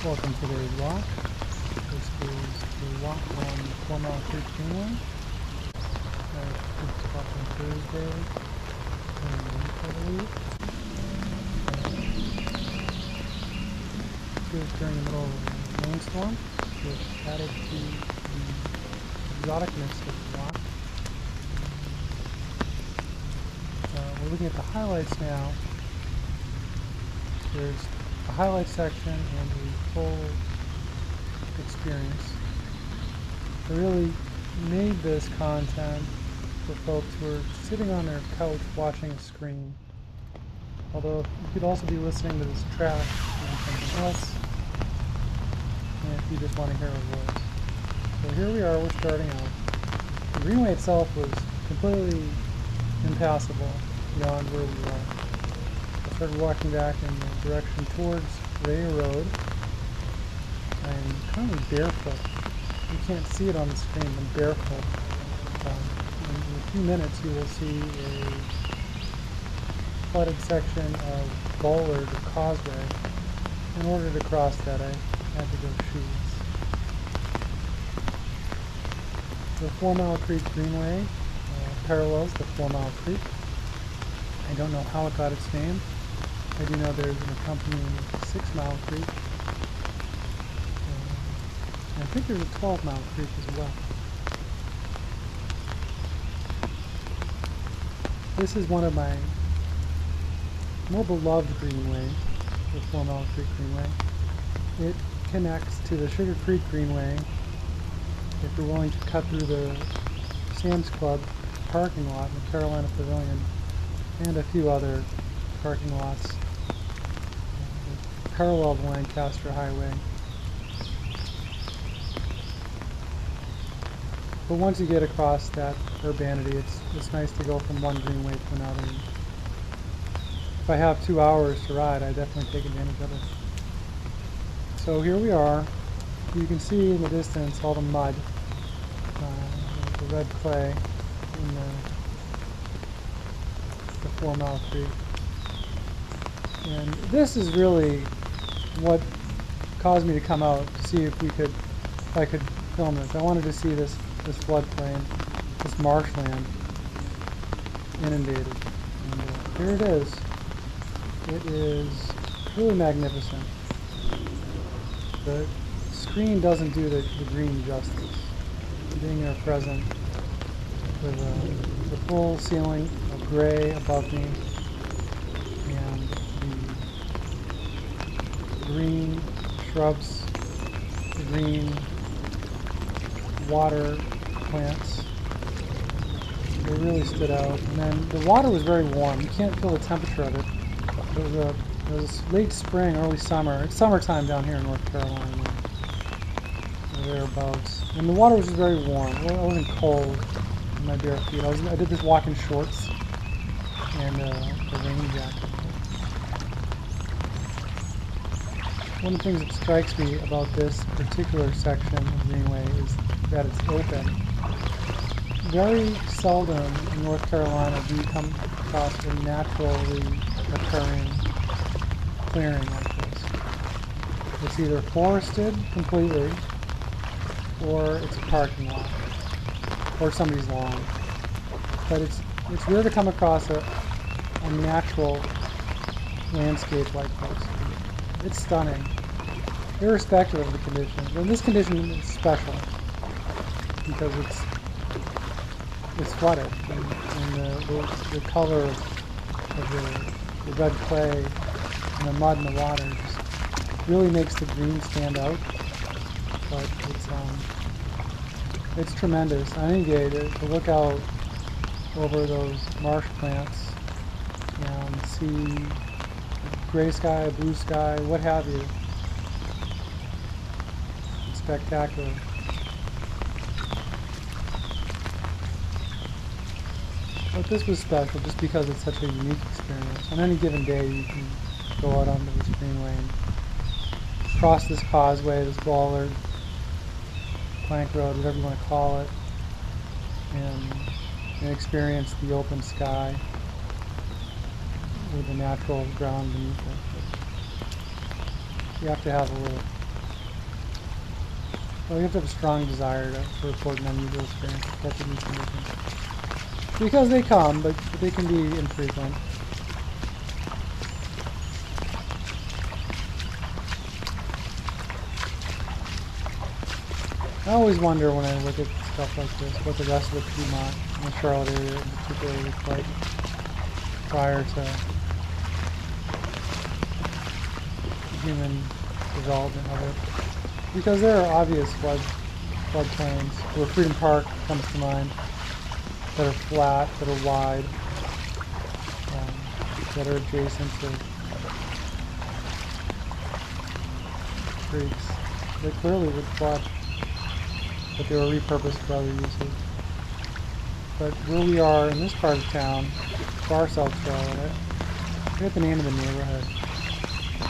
Welcome to today's walk. This is a walk on 4 Mile Creek Greenway. It's walk on Thursday in the week, I believe. It was during the middle of a rainstorm, which added to the exoticness of the walk. We're looking at the highlights now. There's a highlight section and a full experience. I really made this content for folks who are sitting on their couch watching a screen. Although you could also be listening to this track and something else, and if you just want to hear a voice. So here we are, we're starting out. The greenway itself was completely impassable beyond where we were. I started walking back in the direction towards Ray Road. I'm currently barefoot. You can't see it on the screen, I'm barefoot. In a few minutes you will see a flooded section of bollard or causeway. In order to cross that, I had to go shoeless. The 4 Mile Creek Greenway parallels the 4 Mile Creek. I don't know how it got its name. I do know there's an accompanying 6 Mile Creek. I think there's a 12 Mile Creek as well. This is one of my more beloved greenways, the 4 Mile Creek Greenway. It connects to the Sugar Creek Greenway if you're willing to cut through the Sam's Club parking lot in the Carolina Pavilion and a few other parking lots parallel to Lancaster Highway. But once you get across that urbanity, it's nice to go from one greenway to another. If I have 2 hours to ride, I definitely take advantage of it. So here we are. You can see in the distance all the mud, the red clay in the 4 Mile Creek. And this is really what caused me to come out to see if I could film this. I wanted to see this floodplain, this marshland inundated. And here it is. It is really magnificent. The screen doesn't do the green justice. Being there present with the full ceiling of gray above me and the green shrubs, the green water plants, they really stood out. And then the water was very warm. You can't feel the temperature of it. It was late spring, early summer. It's summertime down here in North Carolina, thereabouts. And the water was just very warm. I wasn't cold in my bare feet. I did this walk in shorts and a rain jacket. One of the things that strikes me about this particular section of Greenway is that it's open. Very seldom in North Carolina do you come across a naturally occurring clearing like this. It's either forested completely, or it's a parking lot, or somebody's lawn. But it's rare to come across a natural landscape like this. It's stunning, irrespective of the conditions. And this condition is special because it's flooded, and the color of the red clay and the mud and the water just really makes the green stand out. But it's tremendous. On any day to look out over those marsh plants and see gray sky, blue sky, what have you. It's spectacular. But this was special just because it's such a unique experience. On any given day you can go out onto this greenway and cross this causeway, this bollard, plank road, whatever you want to call it, and experience the open sky with the natural ground beneath it. You have to have a little Well, you have to have a strong desire to report an unusual experience to catch these conditions. Because they come, but they can be infrequent. I always wonder when I look at stuff like this, what the rest of the Piedmont and the Charlotte area in particular looked like prior to human development of it. Because there are obvious floodplains, where Freedom Park comes to mind, that are flat, that are wide, that are adjacent to creeks that clearly would flood, but they were repurposed for other uses. But where we are in this part of town, far South Charlotte, I forget the name of the neighborhood. I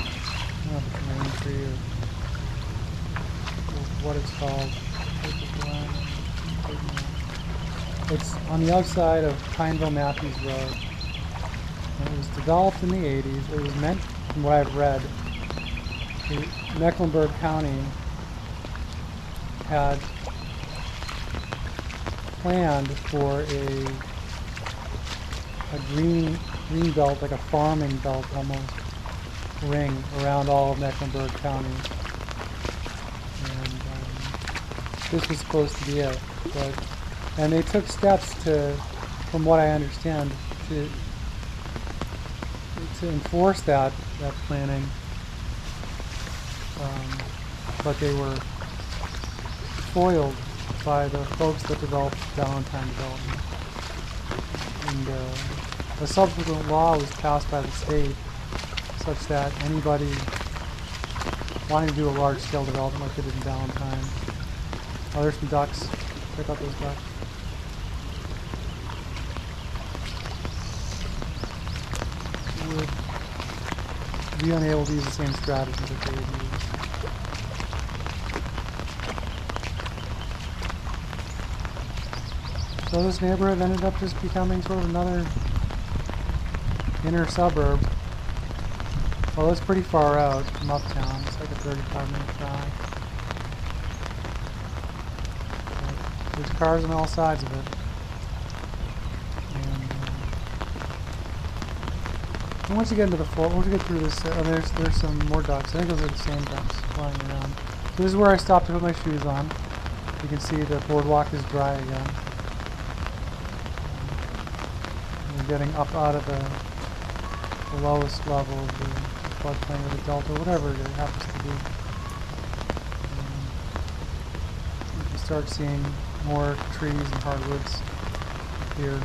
don't know if it's Main Tree or what it's called. It's on the outside of Pineville Matthews Road. And it was developed in the 80s. It was meant, from what I've read, Mecklenburg County had planned for a green belt, like a farming belt almost, ring around all of Mecklenburg County. And this was supposed to be it. And they took steps to, from what I understand, to enforce that planning. But they were foiled by the folks that developed Valentine development. And a subsequent law was passed by the state such that anybody wanting to do a large-scale development like they did in Valentine. Oh, there's some ducks. Check out those ducks. Would be unable to use the same strategy that they would use. So this neighborhood ended up just becoming sort of another inner suburb. Well, it's pretty far out from uptown. It's like a 35-minute drive. But there's cars on all sides of it. And once you get into the floor, once you get through this, there's some more ducks. I think those are the same ducks flying around. So this is where I stopped to put my shoes on. You can see the boardwalk is dry again. We're getting up out of the lowest level of the floodplain or the delta, whatever it happens to be. You can start seeing more trees and hardwoods here.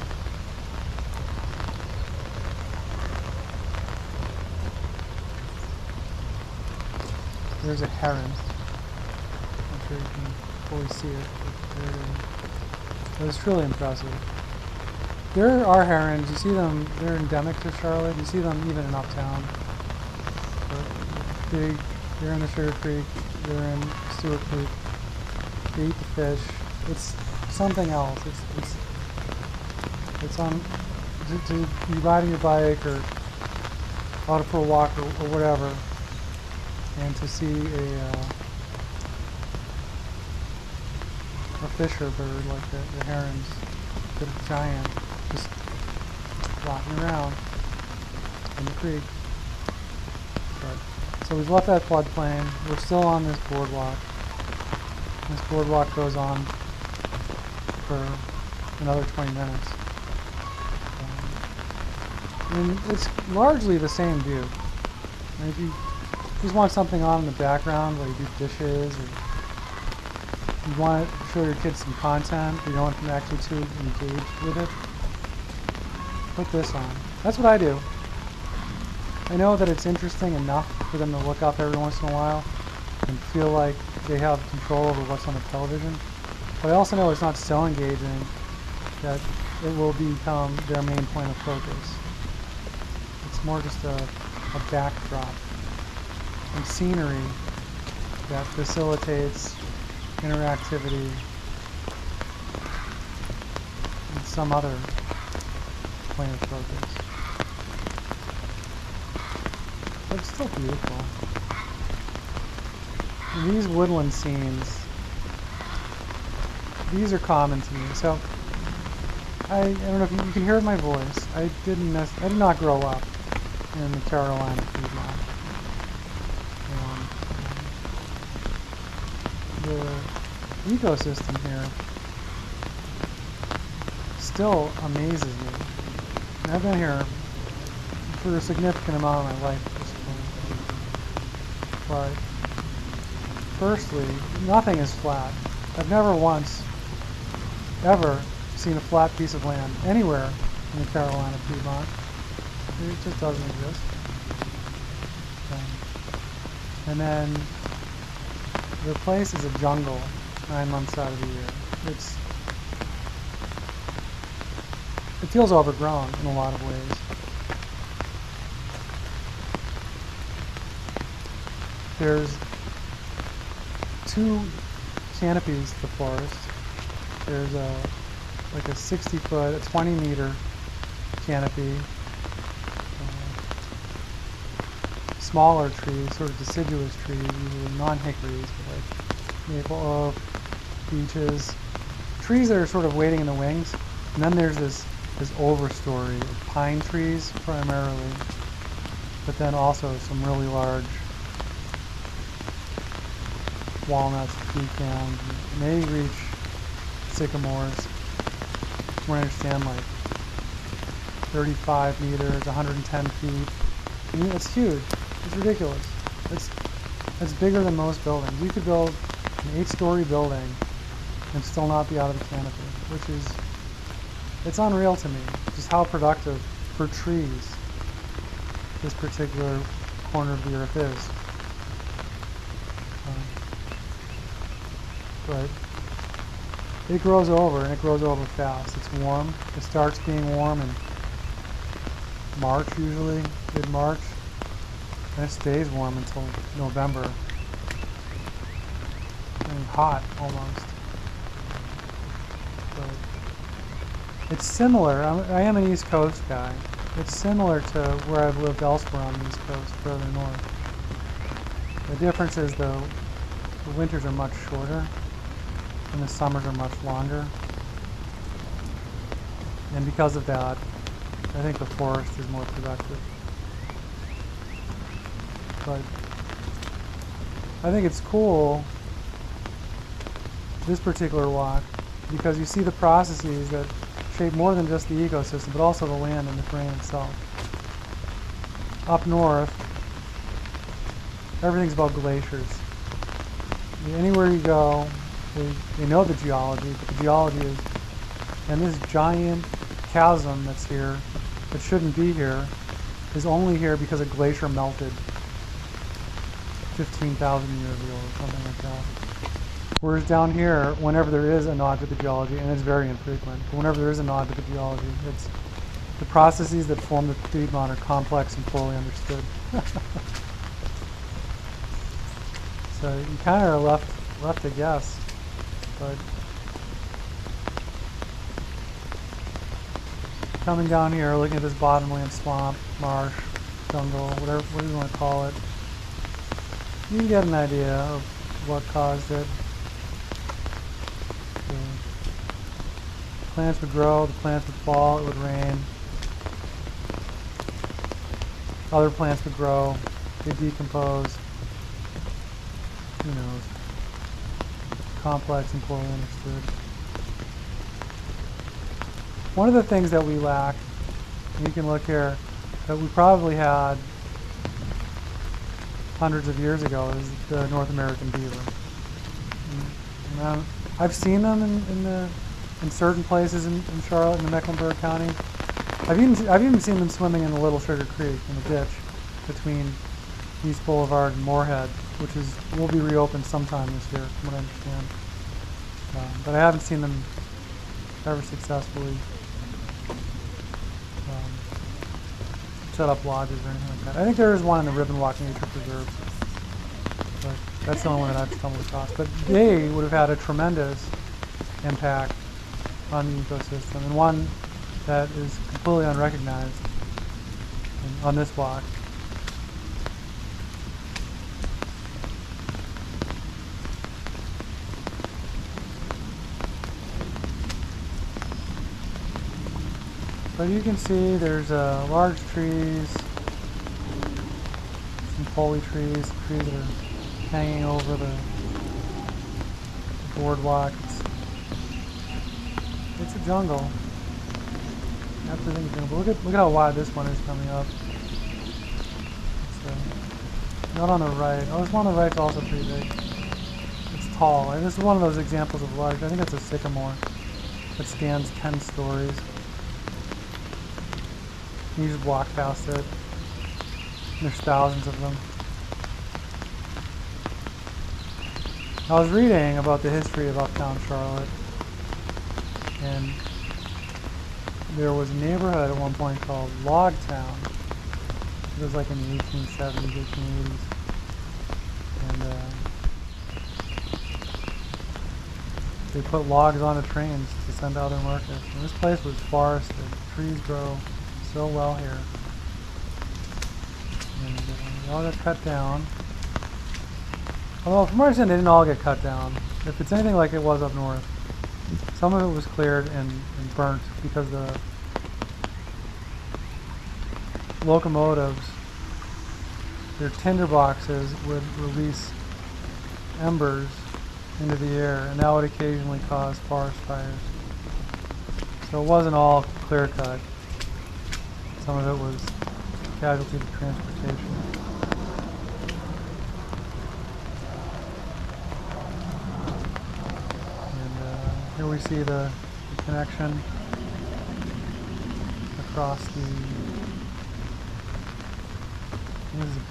There's a heron. I'm sure you can fully see it, but there it is. It was truly impressive. There are herons. You see them. They're endemic to Charlotte. You see them even in uptown. They're in the Sugar Creek. They're in Stewart Creek. They eat the fish. It's something else. It's on to be riding your bike or out for a walk or whatever. And to see a fisher bird like the herons, that are giant, just rocking around in the creek. So we've left that floodplain. We're still on this boardwalk. This boardwalk goes on for another 20 minutes. And it's largely the same view. And if you just want something on in the background while you do dishes, or you want to show your kids some content, you don't want them actually too engaged with it, put this on. That's what I do. I know that it's interesting enough for them to look up every once in a while and feel like they have control over what's on the television, but I also know it's not so engaging that it will become their main point of focus. It's more just a backdrop and scenery that facilitates interactivity in some other point of focus. But it's still beautiful. And these woodland scenes these are common to me. So I don't know if you can hear my voice. I did not grow up in the Carolina Piedmont. The ecosystem here still amazes me. And I've been here for a significant amount of my life at this point. But firstly, nothing is flat. I've never once, ever seen a flat piece of land anywhere in the Carolina Piedmont. It just doesn't exist. And then the place is a jungle 9 months out of the year. It feels overgrown in a lot of ways. There's 2 canopies to the forest. There's like a 60-foot, a 20-meter canopy. Smaller trees, sort of deciduous trees, usually non-hickories, but like maple oak, beeches. Trees that are sort of waiting in the wings. And then there's this overstory of pine trees primarily, but then also some really large walnuts, pecans, may reach sycamores. From what I understand, like 35 meters, 110 feet. I mean, it's huge. It's ridiculous. It's bigger than most buildings. You could build an 8-story building and still not be out of the canopy, which is, it's unreal to me, just how productive for trees this particular corner of the earth is. But it grows over, and it grows over fast. It's warm. It starts being warm in March usually, mid-March, and it stays warm until November. I mean, hot almost. But it's similar. I am an East Coast guy. It's similar to where I've lived elsewhere on the East Coast, further north. The difference is the winters are much shorter and the summers are much longer. And because of that, I think the forest is more productive. But I think it's cool, this particular walk, because you see the processes that shape more than just the ecosystem, but also the land and the terrain itself. Up north, everything's about glaciers. Anywhere you go, they know the geology, but the geology is, and this giant chasm that's here, that shouldn't be here, is only here because a glacier melted 15,000 years ago or something like that. Whereas down here, whenever there is a nod to the geology, and it's very infrequent, but whenever there is a nod to the geology, it's the processes that form the Piedmont are complex and poorly understood. So you kind of are left to guess, but coming down here, looking at this bottomland swamp, marsh, jungle, whatever, what do you want to call it, you can get an idea of what caused it. The plants would grow, the plants would fall, it would rain. Other plants would grow, they decompose. Who knows? Complex and poorly understood. One of the things that we lack, and you can look here, that we probably had hundreds of years ago is the North American beaver. And I've seen them in certain places in Charlotte, in the Mecklenburg County. I've even seen them swimming in the Little Sugar Creek in the ditch between East Boulevard and Moorhead, which will be reopened sometime this year, from what I understand. But I haven't seen them ever successfully set up lodges or anything like that. I think there is one in the Ribbonwalk Nature Preserve, but that's the only one that I've stumbled across. But they would have had a tremendous impact on the ecosystem, and one that is completely unrecognized on this walk. But you can see there's large trees, some poly trees that are hanging over the boardwalk. It's a jungle. Everything's jungle. Look at how wide this one is coming up. It's not on the right. Oh, this one on the right's also pretty big. It's tall. And this is one of those examples of large. I think it's a sycamore. It stands 10 stories. You just walk past it. There's thousands of them. I was reading about the history of uptown Charlotte, and there was a neighborhood at one point called Logtown. It was like in the 1870s, 1880s. And they put logs on the trains to send to other markets. And this place was forested. Trees grow so well here. And they all got cut down. Although, from what I understand, they didn't all get cut down. If it's anything like it was up north, some of it was cleared and burnt because the locomotives, their tinder boxes would release embers into the air, and that would occasionally cause forest fires. So it wasn't all clear cut. Some of it was casualty to transportation. Here we see the connection across the,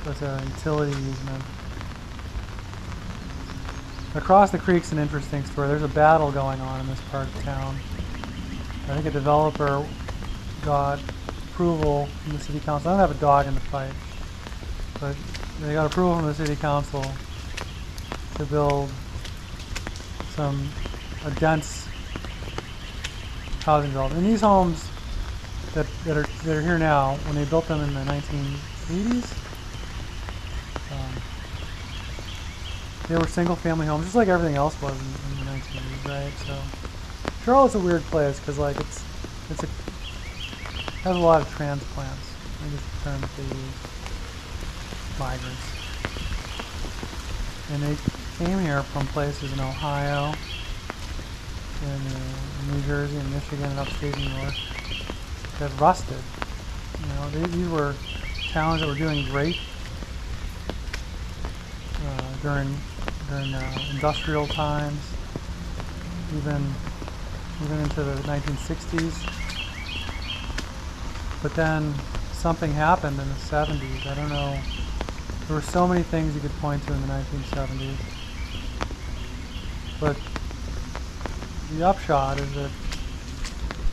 that's a utility easement. Across the creek's an interesting story. There's a battle going on in this part of town. I think a developer got approval from the city council. I don't have a dog in the fight, but they got approval from the city council to build a dense housing development. And these homes that are here now, when they built them in the 1980s, they were single-family homes, just like everything else was in the 1980s, right? So Charlotte's a weird place because, like, it has a lot of transplants. I think it's the term that they use, migrants, and they came here from places in Ohio, in New Jersey, and Michigan, and upstate New York that rusted. You know, these were towns that were doing great during industrial times, even into the 1960s. But then something happened in the 70s. I don't know. There were so many things you could point to in the 1970s. But the upshot is that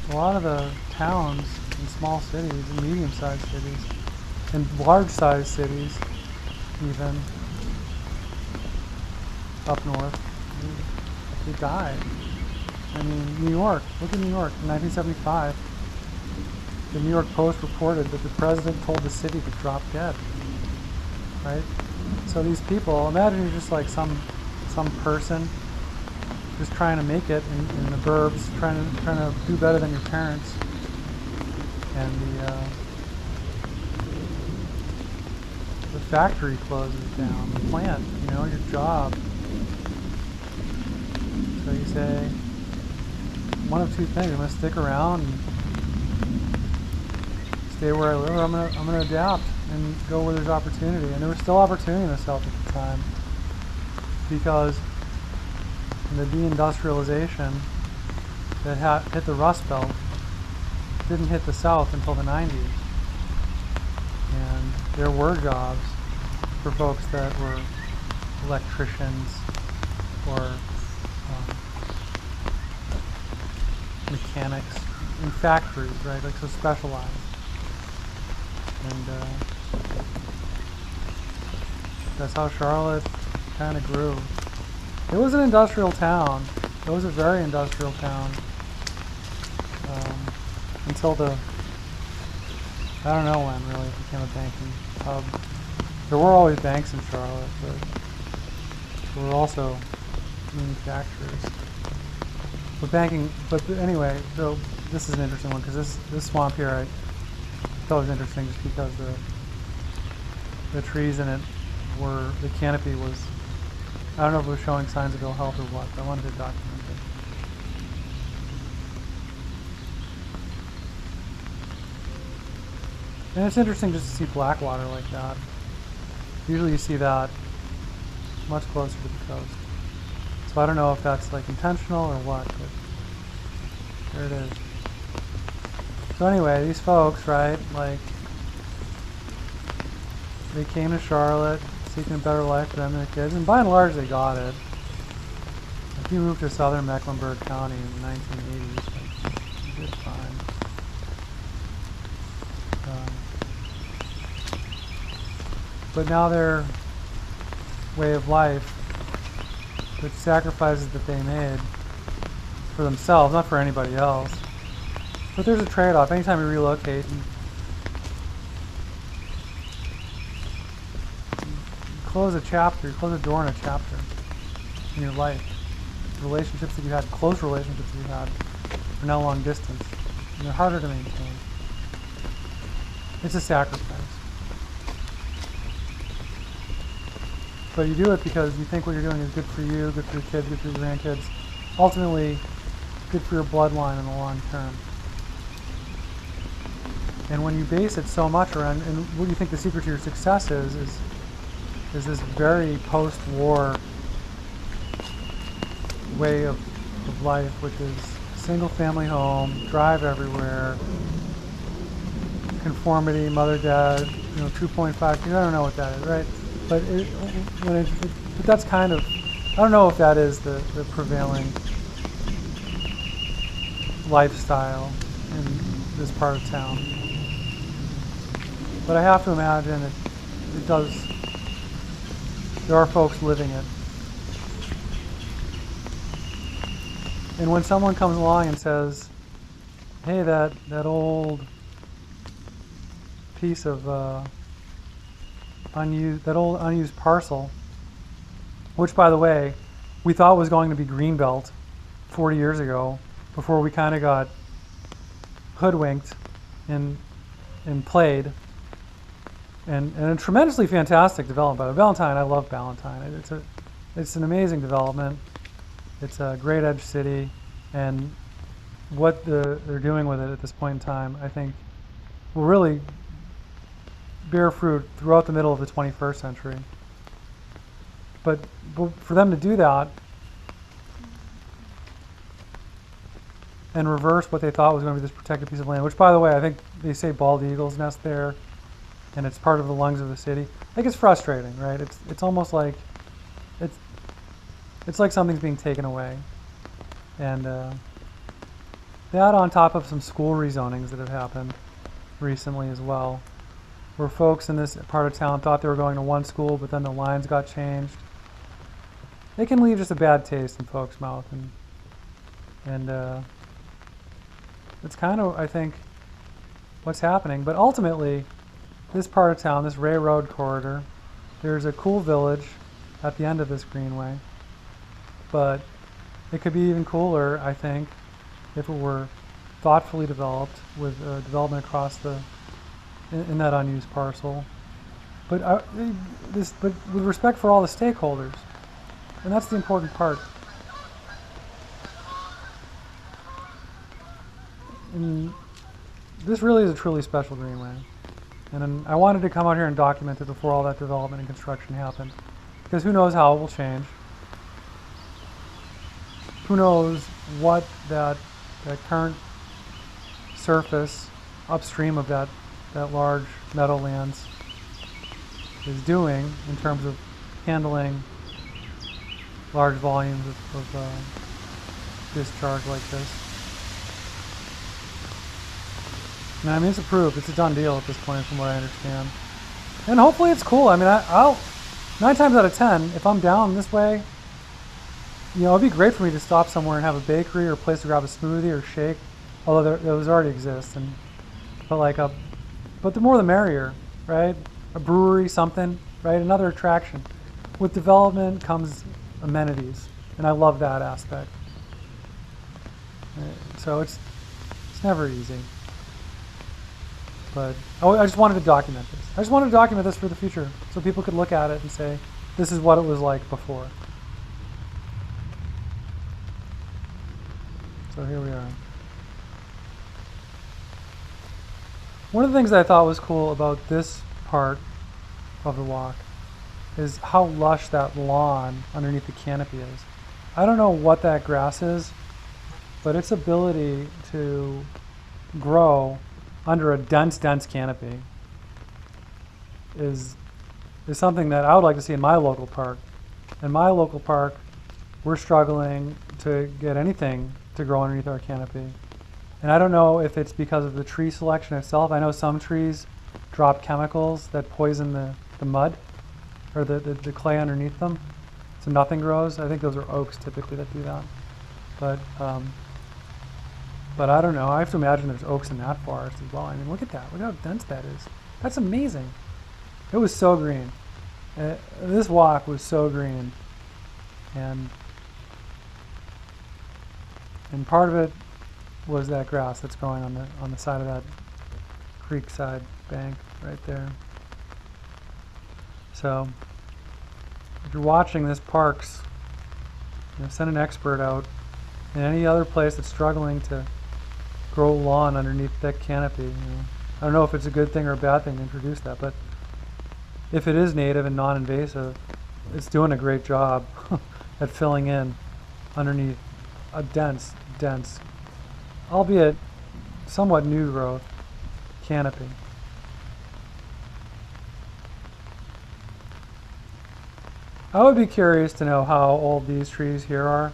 a lot of the towns and small cities and medium-sized cities and large-sized cities, even up north, they died. I mean, New York, look at New York. In 1975, the New York Post reported that the president told the city to drop dead. Right? So these people, imagine you're just like some person just trying to make it in the burbs, trying to do better than your parents, and the factory closes down, the plant, you know, your job. So you say one of two things: I'm going to stick around and stay where I live, or I'm going to adapt and go where there's opportunity. And there was still opportunity in the South at the time, because the deindustrialization that hit the Rust Belt didn't hit the South until the 90s. And there were jobs for folks that were electricians or mechanics in factories, right? Like, so specialized. And that's how Charlotte kind of grew. It was an industrial town. It was a very industrial town until I don't know when really it became a banking hub. There were always banks in Charlotte, but there were also manufacturers. But anyway, so this is an interesting one because this swamp here I thought was interesting just because the trees in it were, the canopy was, I don't know if it was showing signs of ill health or what, but I wanted to document it. And it's interesting just to see black water like that. Usually you see that much closer to the coast. So I don't know if that's like intentional or what, but there it is. So anyway, these folks, right, like, they came to Charlotte seeking a better life for them and their kids, and by and large they got it. If you moved to southern Mecklenburg County in the 1980s, like, you did fine. But now their way of life, the sacrifices that they made for themselves, not for anybody else. But there's a trade-off. Anytime you relocate, and close a chapter, you close a door in a chapter in your life. Relationships that you had, close relationships that you had, are now long distance, and they're harder to maintain. It's a sacrifice. But you do it because you think what you're doing is good for you, good for your kids, good for your grandkids. Ultimately, good for your bloodline in the long term. And when you base it so much around, and what you think the secret to your success is this very post-war way of life, which is single family home, drive everywhere, conformity, mother, dad, 2.5, I don't know what that is, right? But but that's kind of, I don't know if that is the prevailing lifestyle in this part of town. But I have to imagine it does, there are folks living it. And when someone comes along and says, hey, that old piece of unused parcel, which by the way we thought was going to be Greenbelt 40 years ago, before we kind of got hoodwinked and played, and a tremendously fantastic development. Valentine, I love Valentine. It's an amazing development. It's a great edge city, and what they're doing with it at this point in time, I think, will really bear fruit throughout the middle of the 21st century. But for them to do that and reverse what they thought was going to be this protected piece of land, which, by the way, I think they say bald eagles nest there, and it's part of the lungs of the city. I think it's frustrating, right? It's almost like it's like something's being taken away, and that on top of some school rezonings that have happened recently as well, where folks in this part of town thought they were going to one school, but then the lines got changed. It can leave just a bad taste in folks' mouth, and it's kind of, I think, what's happening. But ultimately, this part of town, this railroad corridor, there's a cool village at the end of this greenway, but it could be even cooler, I think, if it were thoughtfully developed with development across in that unused parcel, but with respect for all the stakeholders, and that's the important part. And this really is a truly special greenway, and I wanted to come out here and document it before all that development and construction happened, because who knows how it will change. Who knows what that current surface upstream of that large meadowlands is doing in terms of handling large volumes of discharge like this. I mean, it's approved. It's a done deal at this point, from what I understand. And hopefully it's cool. I mean, I'll 9 times out of 10, if I'm down this way, it'd be great for me to stop somewhere and have a bakery or a place to grab a smoothie or shake, although those already exist. But the more the merrier, right? A brewery, something, right? Another attraction. With development comes amenities, and I love that aspect. So it's It's never easy. But I just wanted to document this. I just wanted to document this for the future so people could look at it and say, this is what it was like before. So here we are. One of the things that I thought was cool about this part of the walk is how lush that lawn underneath the canopy is. I don't know what that grass is, but its ability to grow under a dense canopy is something that I would like to see in my local park. In my local park, we're struggling to get anything to grow underneath our canopy. And I don't know if it's because of the tree selection itself. I know some trees drop chemicals that poison the mud or the clay underneath them, so nothing grows. I think those are oaks typically that do that. But I don't know. I have to imagine there's oaks in that forest as well. I mean, look at that. Look how dense that is. That's amazing. It was so green. This walk was so green. And part of it was that grass that's growing on the side of that creek side bank right there. So if you're watching this parks, send an expert out. And any other place that's struggling to grow lawn underneath that canopy. I don't know if it's a good thing or a bad thing to introduce that, but if it is native and non-invasive, it's doing a great job at filling in underneath a dense, albeit somewhat new growth canopy. I would be curious to know how old these trees here are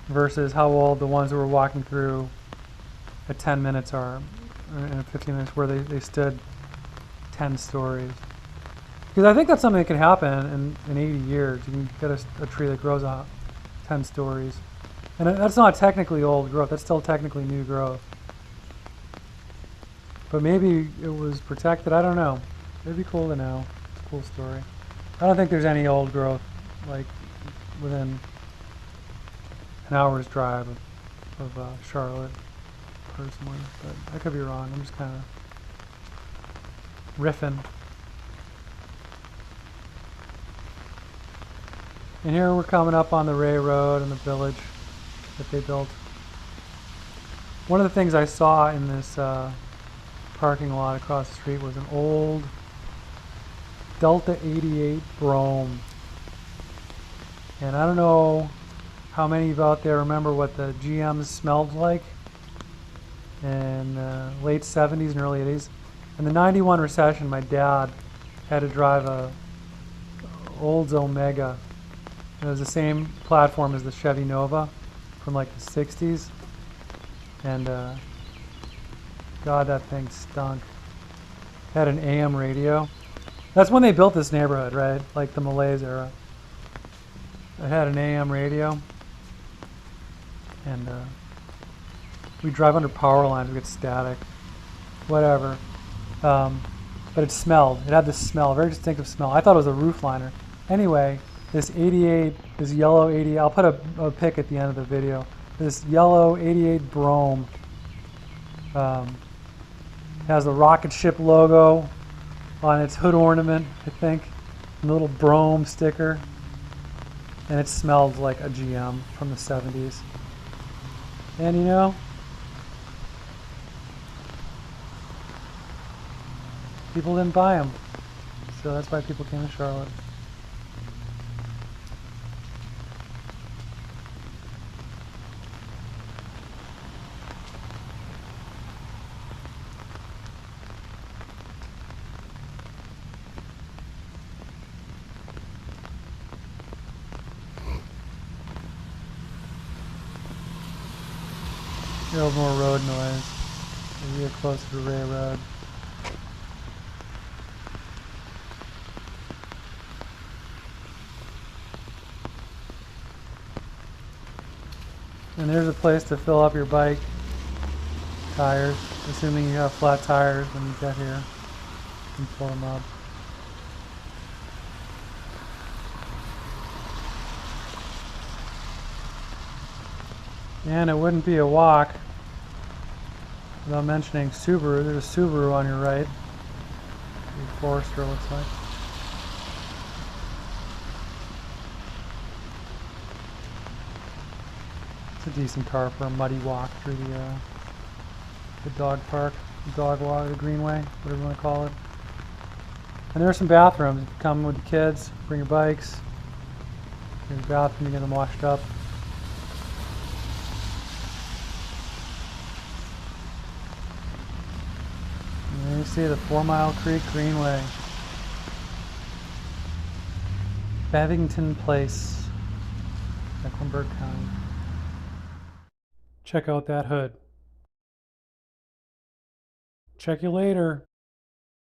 versus how old the ones that we're walking through at 10 minutes are, in 15 minutes, where they stood 10 stories. Because I think that's something that can happen in 80 years. You can get a tree that grows out 10 stories. And that's not technically old growth, that's still technically new growth. But maybe it was protected, I don't know. It'd be cool to know. It's a cool story. I don't think there's any old growth like within an hour's drive of Charlotte, personally, but I could be wrong. I'm just kind of riffing. And here we're coming up on the Ray Road and the village that they built. One of the things I saw in this parking lot across the street was an old Delta 88 Brougham. And I don't know how many of you out there remember what the GMs smelled like in late 70s and early 80s. In the 91 recession, my dad had to drive a Olds Omega. It was the same platform as the Chevy Nova from like the 60s. And God, that thing stunk. Had an AM radio. That's when they built this neighborhood, right? Like the Malays era. It had an AM radio. And we drive under power lines, we get static, whatever. But it smelled. It had this smell, a very distinctive smell. I thought it was a roof liner. Anyway, this 88, this yellow 88, I'll put a pic at the end of the video. This yellow 88 Brougham has the rocket ship logo on its hood ornament, I think, and a little Brougham sticker. And it smelled like a GM from the 70s. And you know, people didn't buy them. So that's why people came to Charlotte. A little more road noise as we get closer to Ray Road. And there's a place to fill up your bike tires, assuming you have flat tires when you get here. You can pull them up. And it wouldn't be a walk Without mentioning Subaru, there's a Subaru on your right. Forester looks like. It's a decent car for a muddy walk through the dog park, the dog walk, the greenway, whatever you want to call it. And there are some bathrooms. If you come with the kids, bring your bikes. There's a bathroom to get them washed up. And there you see the 4 Mile Creek Greenway. Bevington Place, Mecklenburg County. Check out that hood. Check you later.